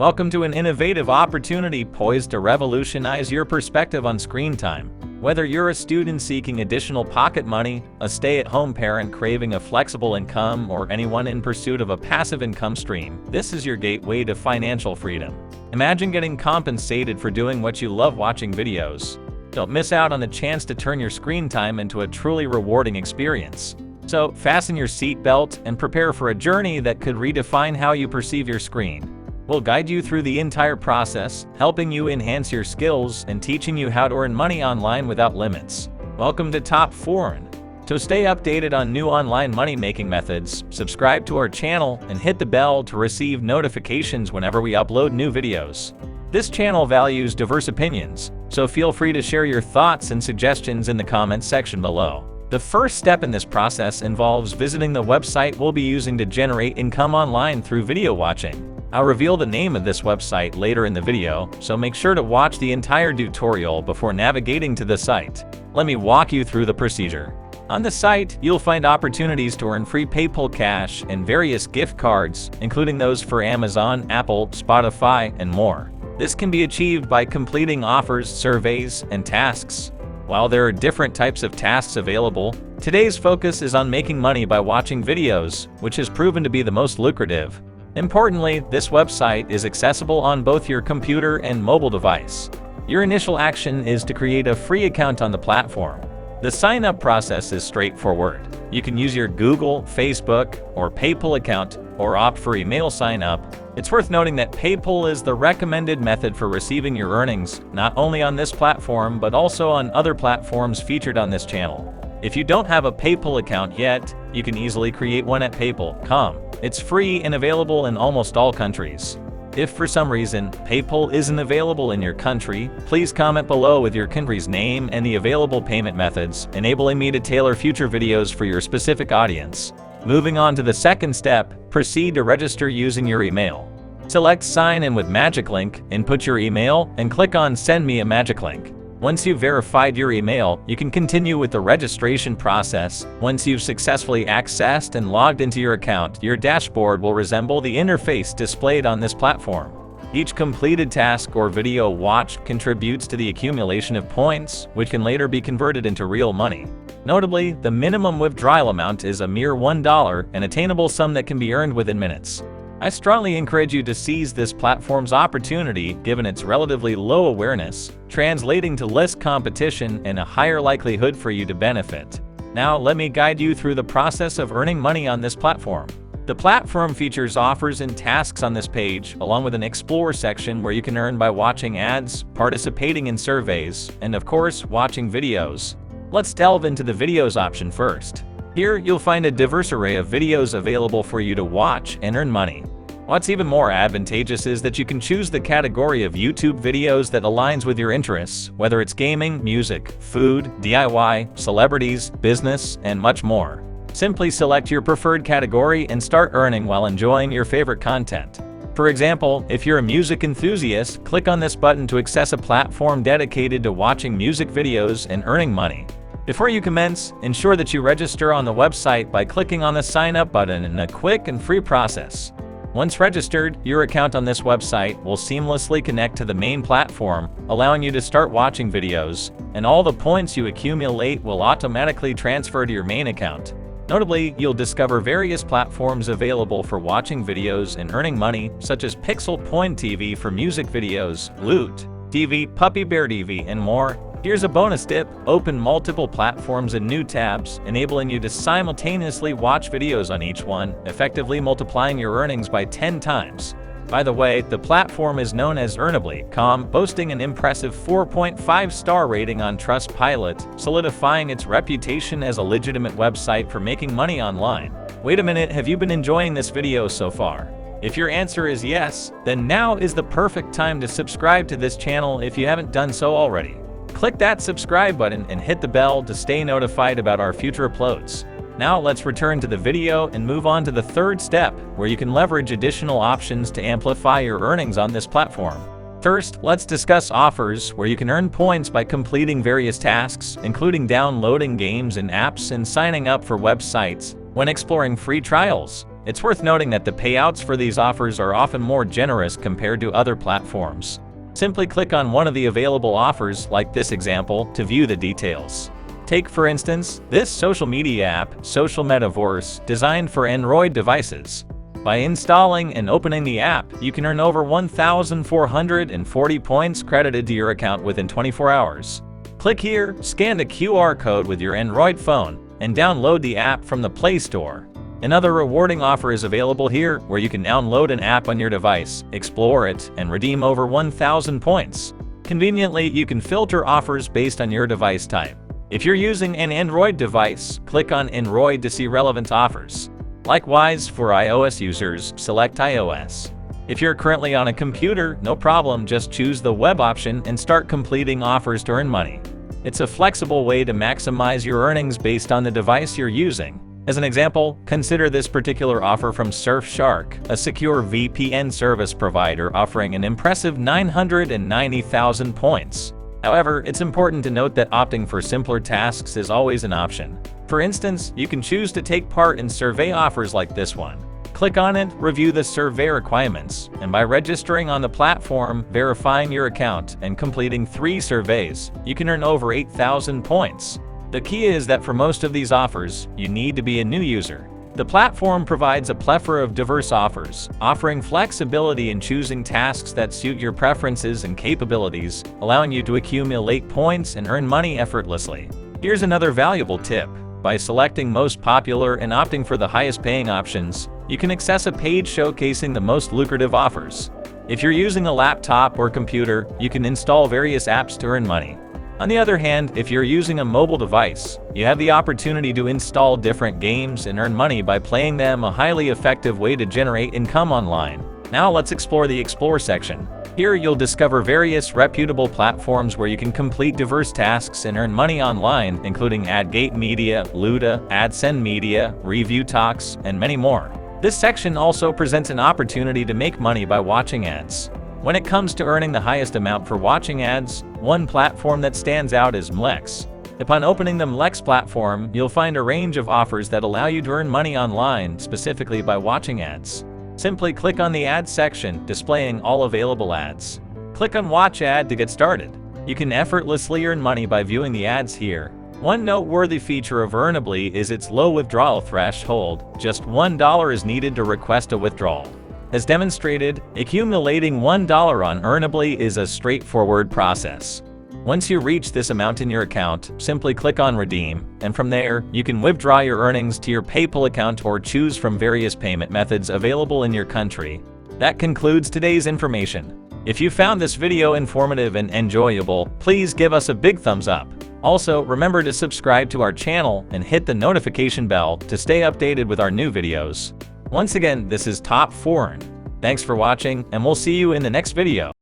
Welcome to an innovative opportunity poised to revolutionize your perspective on screen time. Whether you're a student seeking additional pocket money, a stay-at-home parent craving a flexible income, or anyone in pursuit of a passive income stream, this is your gateway to financial freedom. Imagine getting compensated for doing what you love: watching videos. Don't miss out on the chance to turn your screen time into a truly rewarding experience. So, fasten your seatbelt and prepare for a journey that could redefine how you perceive your screen. We'll guide you through the entire process, helping you enhance your skills and teaching you how to earn money online without limits. Welcome to Top 4. To stay updated on new online money-making methods, subscribe to our channel and hit the bell to receive notifications whenever we upload new videos. This channel values diverse opinions, so feel free to share your thoughts and suggestions in the comments section below. The first step in this process involves visiting the website we'll be using to generate income online through video watching. I'll reveal the name of this website later in the video, so make sure to watch the entire tutorial before navigating to the site. Let me walk you through the procedure. On the site, you'll find opportunities to earn free PayPal cash and various gift cards, including those for Amazon, Apple, Spotify, and more. This can be achieved by completing offers, surveys, and tasks. While there are different types of tasks available, today's focus is on making money by watching videos, which has proven to be the most lucrative. Importantly, this website is accessible on both your computer and mobile device. Your initial action is to create a free account on the platform. The sign-up process is straightforward. You can use your Google, Facebook, or PayPal account, or opt for email sign-up. It's worth noting that PayPal is the recommended method for receiving your earnings, not only on this platform but also on other platforms featured on this channel. If you don't have a PayPal account yet, you can easily create one at paypal.com. It's free and available in almost all countries. If for some reason PayPal isn't available in your country, please comment below with your country's name and the available payment methods, enabling me to tailor future videos for your specific audience. Moving on to the second step, proceed to register using your email. Select Sign In with Magic Link, input your email, and click on Send Me a Magic Link. Once you've verified your email, you can continue with the registration process. Once you've successfully accessed and logged into your account, your dashboard will resemble the interface displayed on this platform. Each completed task or video watched contributes to the accumulation of points, which can later be converted into real money. Notably, the minimum withdrawal amount is a mere $1, an attainable sum that can be earned within minutes. I strongly encourage you to seize this platform's opportunity given its relatively low awareness, translating to less competition and a higher likelihood for you to benefit. Now let me guide you through the process of earning money on this platform. The platform features offers and tasks on this page, along with an Explore section where you can earn by watching ads, participating in surveys, and of course, watching videos. Let's delve into the videos option first. Here, you'll find a diverse array of videos available for you to watch and earn money. What's even more advantageous is that you can choose the category of YouTube videos that aligns with your interests, whether it's gaming, music, food, DIY, celebrities, business, and much more. Simply select your preferred category and start earning while enjoying your favorite content. For example, if you're a music enthusiast, click on this button to access a platform dedicated to watching music videos and earning money. Before you commence, ensure that you register on the website by clicking on the Sign Up button in a quick and free process. Once registered, your account on this website will seamlessly connect to the main platform, allowing you to start watching videos, and all the points you accumulate will automatically transfer to your main account. Notably, you'll discover various platforms available for watching videos and earning money, such as Pixel Point TV for music videos, Loot TV, Puppy Bear TV, and more. Here's a bonus tip: open multiple platforms in new tabs, enabling you to simultaneously watch videos on each one, effectively multiplying your earnings by 10 times. By the way, the platform is known as Earnably.com, boasting an impressive 4.5-star rating on Trustpilot, solidifying its reputation as a legitimate website for making money online. Wait a minute, have you been enjoying this video so far? If your answer is yes, then now is the perfect time to subscribe to this channel if you haven't done so already. Click that subscribe button and hit the bell to stay notified about our future uploads. Now let's return to the video and move on to the third step, where you can leverage additional options to amplify your earnings on this platform. First, let's discuss offers, where you can earn points by completing various tasks, including downloading games and apps and signing up for websites. When exploring free trials, It's worth noting that the payouts for these offers are often more generous compared to other platforms. Simply click on one of the available offers, like this example, to view the details. Take, for instance, this social media app, Social Metaverse, designed for Android devices. By installing and opening the app, you can earn over 1,440 points credited to your account within 24 hours. Click here, scan the QR code with your Android phone, and download the app from the Play Store. Another rewarding offer is available here, where you can download an app on your device, explore it, and redeem over 1,000 points. Conveniently, you can filter offers based on your device type. If you're using an Android device, click on Android to see relevant offers. Likewise, for iOS users, select iOS. If you're currently on a computer, no problem, just choose the web option and start completing offers to earn money. It's a flexible way to maximize your earnings based on the device you're using. As an example, consider this particular offer from Surfshark, a secure VPN service provider offering an impressive 990,000 points. However, it's important to note that opting for simpler tasks is always an option. For instance, you can choose to take part in survey offers like this one. Click on it, review the survey requirements, and by registering on the platform, verifying your account, and completing 3 surveys, you can earn over 8,000 points. The key is that for most of these offers, you need to be a new user. The platform provides a plethora of diverse offers, offering flexibility in choosing tasks that suit your preferences and capabilities, allowing you to accumulate points and earn money effortlessly. Here's another valuable tip. By selecting most popular and opting for the highest paying options, you can access a page showcasing the most lucrative offers. If you're using a laptop or computer, you can install various apps to earn money. On the other hand, if you're using a mobile device, you have the opportunity to install different games and earn money by playing them, a highly effective way to generate income online. Now let's explore the Explore section. Here you'll discover various reputable platforms where you can complete diverse tasks and earn money online, including AdGate Media, Luda, AdSend Media, Review Talks, and many more. This section also presents an opportunity to make money by watching ads. When it comes to earning the highest amount for watching ads, one platform that stands out is Mlex. Upon opening the Mlex platform, you'll find a range of offers that allow you to earn money online, specifically by watching ads. Simply click on the Ads section, displaying all available ads. Click on Watch Ad to get started. You can effortlessly earn money by viewing the ads here. One noteworthy feature of Earnably is its low withdrawal threshold. Just $1 is needed to request a withdrawal. As demonstrated, accumulating $1 on Earnably is a straightforward process. Once you reach this amount in your account, simply click on Redeem, and from there, you can withdraw your earnings to your PayPal account or choose from various payment methods available in your country. That concludes today's information. If you found this video informative and enjoyable, please give us a big thumbs up. Also, remember to subscribe to our channel and hit the notification bell to stay updated with our new videos. Once again, this is Top Foreign. Thanks for watching, and we'll see you in the next video.